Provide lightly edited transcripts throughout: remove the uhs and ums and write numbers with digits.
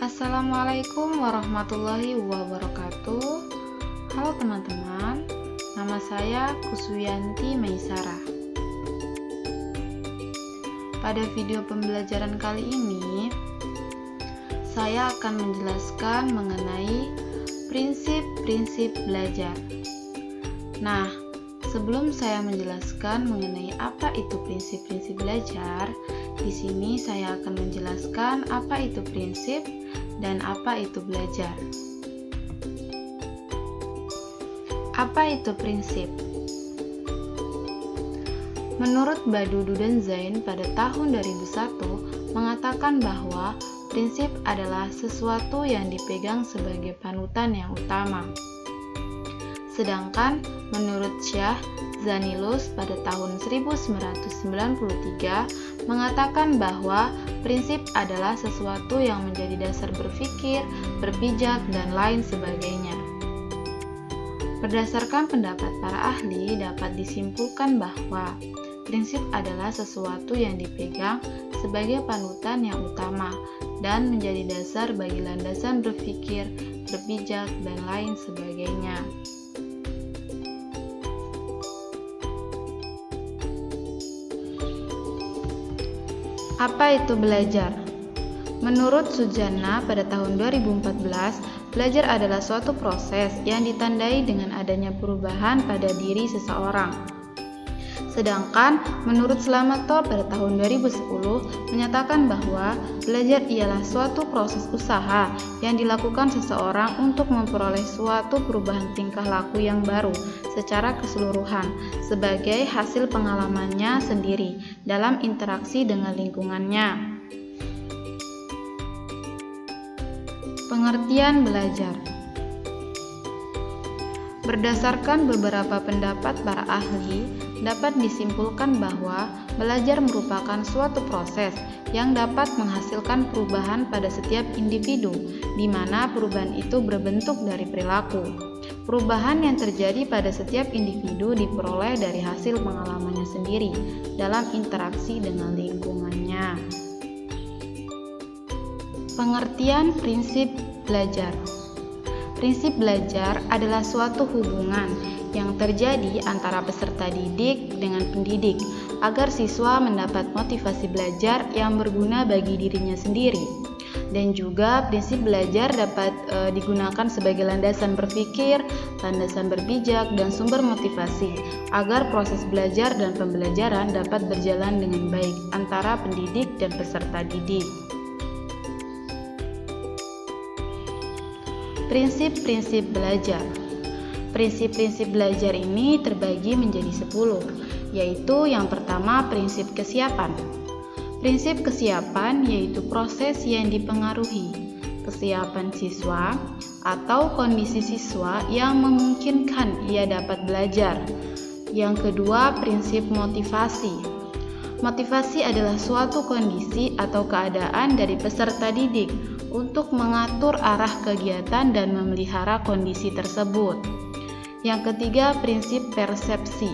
Assalamualaikum warahmatullahi wabarakatuh. Halo teman-teman, nama saya Kuswiyanti Maisarah. Pada video pembelajaran kali ini, saya akan menjelaskan mengenai prinsip-prinsip belajar. Nah, sebelum saya menjelaskan mengenai apa itu prinsip-prinsip belajar, di sini saya akan menjelaskan apa itu prinsip dan apa itu belajar. Apa itu prinsip? Menurut Badudu dan Zain pada tahun 2001 mengatakan bahwa prinsip adalah sesuatu yang dipegang sebagai panutan yang utama. Sedangkan menurut Syah Zanilus pada tahun 1993 mengatakan bahwa prinsip adalah sesuatu yang menjadi dasar berpikir, berpijak, dan lain sebagainya. Berdasarkan pendapat para ahli, dapat disimpulkan bahwa prinsip adalah sesuatu yang dipegang sebagai panutan yang utama dan menjadi dasar bagi landasan berpikir, berpijak, dan lain sebagainya. Apa itu belajar? Menurut Sujana pada tahun 2014, belajar adalah suatu proses yang ditandai dengan adanya perubahan pada diri seseorang. Sedangkan menurut Slameto pada tahun 2010 menyatakan bahwa belajar ialah suatu proses usaha yang dilakukan seseorang untuk memperoleh suatu perubahan tingkah laku yang baru secara keseluruhan sebagai hasil pengalamannya sendiri dalam interaksi dengan lingkungannya. Pengertian belajar. Berdasarkan beberapa pendapat para ahli, dapat disimpulkan bahwa belajar merupakan suatu proses yang dapat menghasilkan perubahan pada setiap individu, di mana perubahan itu berbentuk dari perilaku. Perubahan yang terjadi pada setiap individu diperoleh dari hasil pengalamannya sendiri dalam interaksi dengan lingkungannya. Pengertian prinsip belajar. Prinsip belajar adalah suatu hubungan yang terjadi antara peserta didik dengan pendidik agar siswa mendapat motivasi belajar yang berguna bagi dirinya sendiri. Dan juga prinsip belajar dapat digunakan sebagai landasan berpikir, landasan berpijak, dan sumber motivasi agar proses belajar dan pembelajaran dapat berjalan dengan baik antara pendidik dan peserta didik. Prinsip-prinsip belajar. Prinsip-prinsip belajar ini terbagi menjadi 10, yaitu yang pertama prinsip kesiapan. Prinsip kesiapan yaitu proses yang dipengaruhi kesiapan siswa atau kondisi siswa yang memungkinkan ia dapat belajar. Yang kedua, prinsip motivasi. Motivasi adalah suatu kondisi atau keadaan dari peserta didik untuk mengatur arah kegiatan dan memelihara kondisi tersebut. Yang ketiga, prinsip persepsi.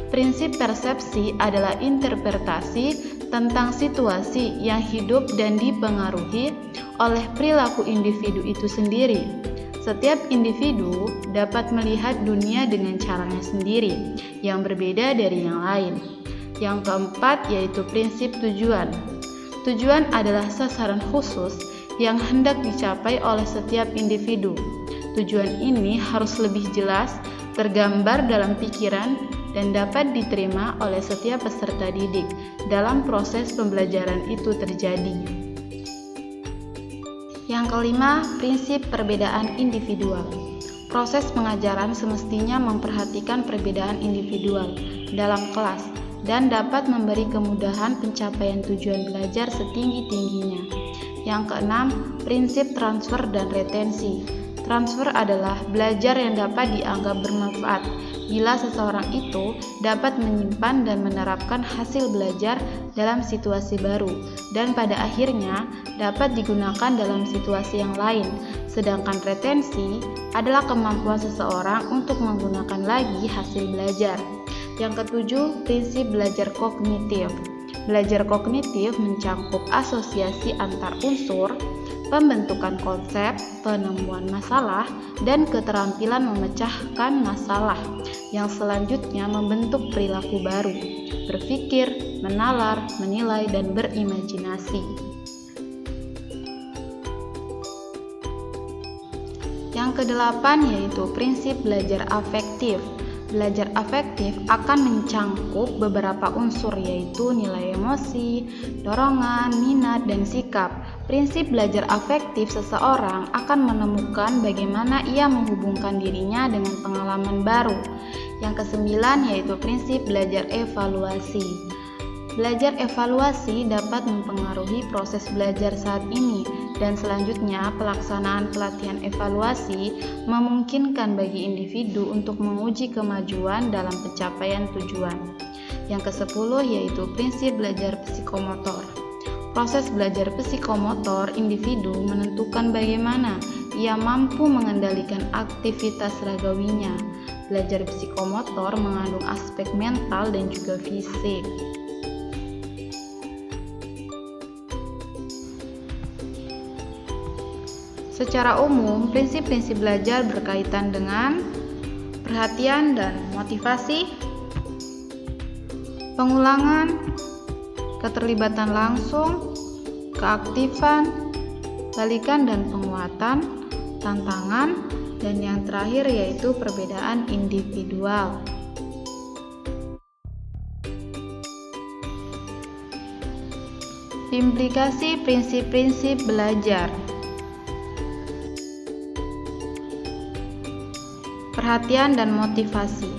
Prinsip persepsi adalah interpretasi tentang situasi yang hidup dan dipengaruhi oleh perilaku individu itu sendiri. Setiap individu dapat melihat dunia dengan caranya sendiri, yang berbeda dari yang lain. Yang keempat yaitu prinsip tujuan. Tujuan adalah sasaran khusus yang hendak dicapai oleh setiap individu. Tujuan ini harus lebih jelas, tergambar dalam pikiran, dan dapat diterima oleh setiap peserta didik dalam proses pembelajaran itu terjadi. Yang kelima, prinsip perbedaan individual. Proses pengajaran semestinya memperhatikan perbedaan individual dalam kelas dan dapat memberi kemudahan pencapaian tujuan belajar setinggi-tingginya. Yang keenam, prinsip transfer dan retensi. Transfer adalah belajar yang dapat dianggap bermanfaat bila seseorang itu dapat menyimpan dan menerapkan hasil belajar dalam situasi baru dan pada akhirnya dapat digunakan dalam situasi yang lain. Sedangkan retensi adalah kemampuan seseorang untuk menggunakan lagi hasil belajar. Yang ketujuh, prinsip belajar kognitif. Belajar kognitif mencakup asosiasi antar unsur, pembentukan konsep, penemuan masalah, dan keterampilan memecahkan masalah yang selanjutnya membentuk perilaku baru, berpikir, menalar, menilai, dan berimajinasi. Yang kedelapan yaitu prinsip belajar afektif. Belajar afektif akan mencangkup beberapa unsur yaitu nilai emosi, dorongan, minat, dan sikap. Prinsip belajar afektif seseorang akan menemukan bagaimana ia menghubungkan dirinya dengan pengalaman baru. Yang kesembilan yaitu prinsip belajar evaluasi. Belajar evaluasi dapat mempengaruhi proses belajar saat ini, dan selanjutnya pelaksanaan pelatihan evaluasi memungkinkan bagi individu untuk menguji kemajuan dalam pencapaian tujuan. Yang ke-10 yaitu prinsip belajar psikomotor. Proses belajar psikomotor individu menentukan bagaimana ia mampu mengendalikan aktivitas ragawinya. Belajar psikomotor mengandung aspek mental dan juga fisik. Secara umum, prinsip-prinsip belajar berkaitan dengan perhatian dan motivasi, pengulangan, keterlibatan langsung, keaktifan, balikan dan penguatan, tantangan, dan yang terakhir yaitu perbedaan individual. Implikasi prinsip-prinsip belajar. Perhatian dan motivasi.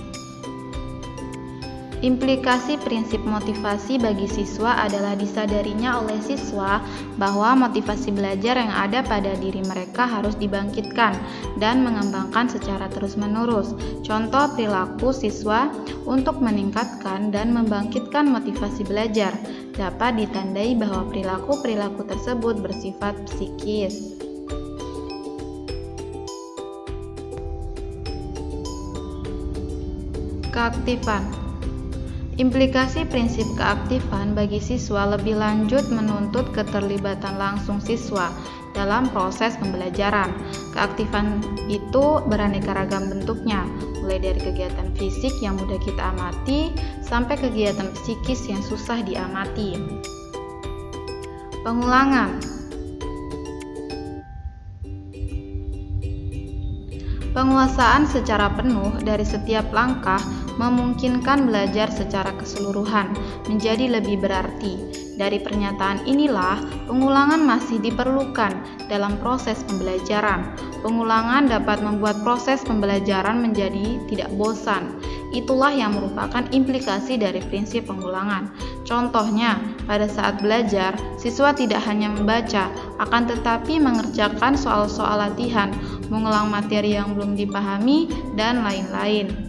Implikasi prinsip motivasi bagi siswa adalah disadarinya oleh siswa bahwa motivasi belajar yang ada pada diri mereka harus dibangkitkan dan mengembangkan secara terus-menerus. Contoh perilaku siswa untuk meningkatkan dan membangkitkan motivasi belajar dapat ditandai bahwa perilaku-perilaku tersebut bersifat psikis. Keaktifan. Implikasi prinsip keaktifan bagi siswa lebih lanjut menuntut keterlibatan langsung siswa dalam proses pembelajaran. Keaktifan itu beraneka ragam bentuknya, mulai dari kegiatan fisik yang mudah kita amati sampai kegiatan psikis yang susah diamati. Pengulangan. Penguasaan secara penuh dari setiap langkah memungkinkan belajar secara keseluruhan menjadi lebih berarti. Dari pernyataan inilah, pengulangan masih diperlukan dalam proses pembelajaran. Pengulangan dapat membuat proses pembelajaran menjadi tidak bosan. Itulah yang merupakan implikasi dari prinsip pengulangan. Contohnya, pada saat belajar, siswa tidak hanya membaca, akan tetapi mengerjakan soal-soal latihan, mengulang materi yang belum dipahami, dan lain-lain.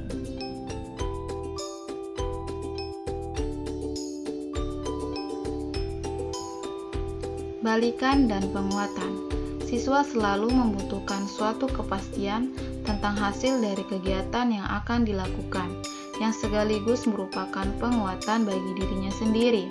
Balikan dan penguatan. Siswa selalu membutuhkan suatu kepastian tentang hasil dari kegiatan yang akan dilakukan, yang sekaligus merupakan penguatan bagi dirinya sendiri.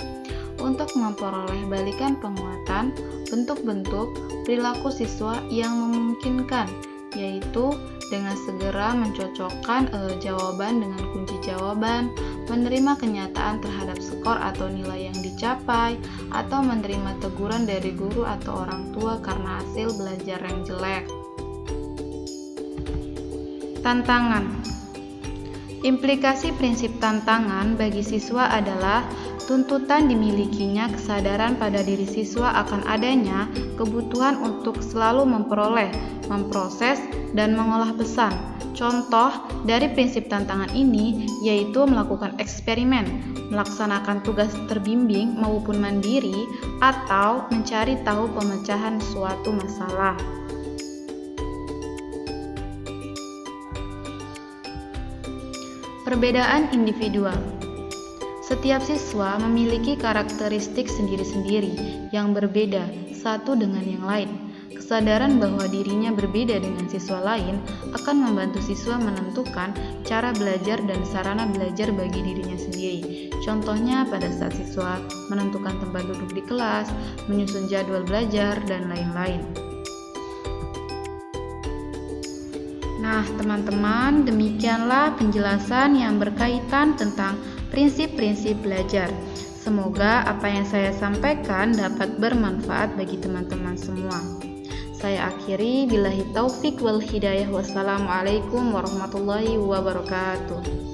Untuk memperoleh balikan penguatan, bentuk-bentuk perilaku siswa yang memungkinkan, yaitu dengan segera mencocokkan jawaban dengan kunci jawaban, menerima kenyataan terhadap skor atau nilai yang dicapai, atau menerima teguran dari guru atau orang tua karena hasil belajar yang jelek. Tantangan. Implikasi prinsip tantangan bagi siswa adalah tuntutan dimilikinya kesadaran pada diri siswa akan adanya kebutuhan untuk selalu memperoleh, memproses, dan mengolah pesan. Contoh dari prinsip tantangan ini yaitu melakukan eksperimen, melaksanakan tugas terbimbing maupun mandiri, atau mencari tahu pemecahan suatu masalah. Perbedaan individual. Setiap siswa memiliki karakteristik sendiri-sendiri yang berbeda satu dengan yang lain. Kesadaran bahwa dirinya berbeda dengan siswa lain akan membantu siswa menentukan cara belajar dan sarana belajar bagi dirinya sendiri. Contohnya pada saat siswa menentukan tempat duduk di kelas, menyusun jadwal belajar, dan lain-lain. Nah, teman-teman, demikianlah penjelasan yang berkaitan tentang prinsip-prinsip belajar. Semoga apa yang saya sampaikan dapat bermanfaat bagi teman-teman semua. Saya akhiri, billahi taufik wal hidayah. Wassalamualaikum warahmatullahi wabarakatuh.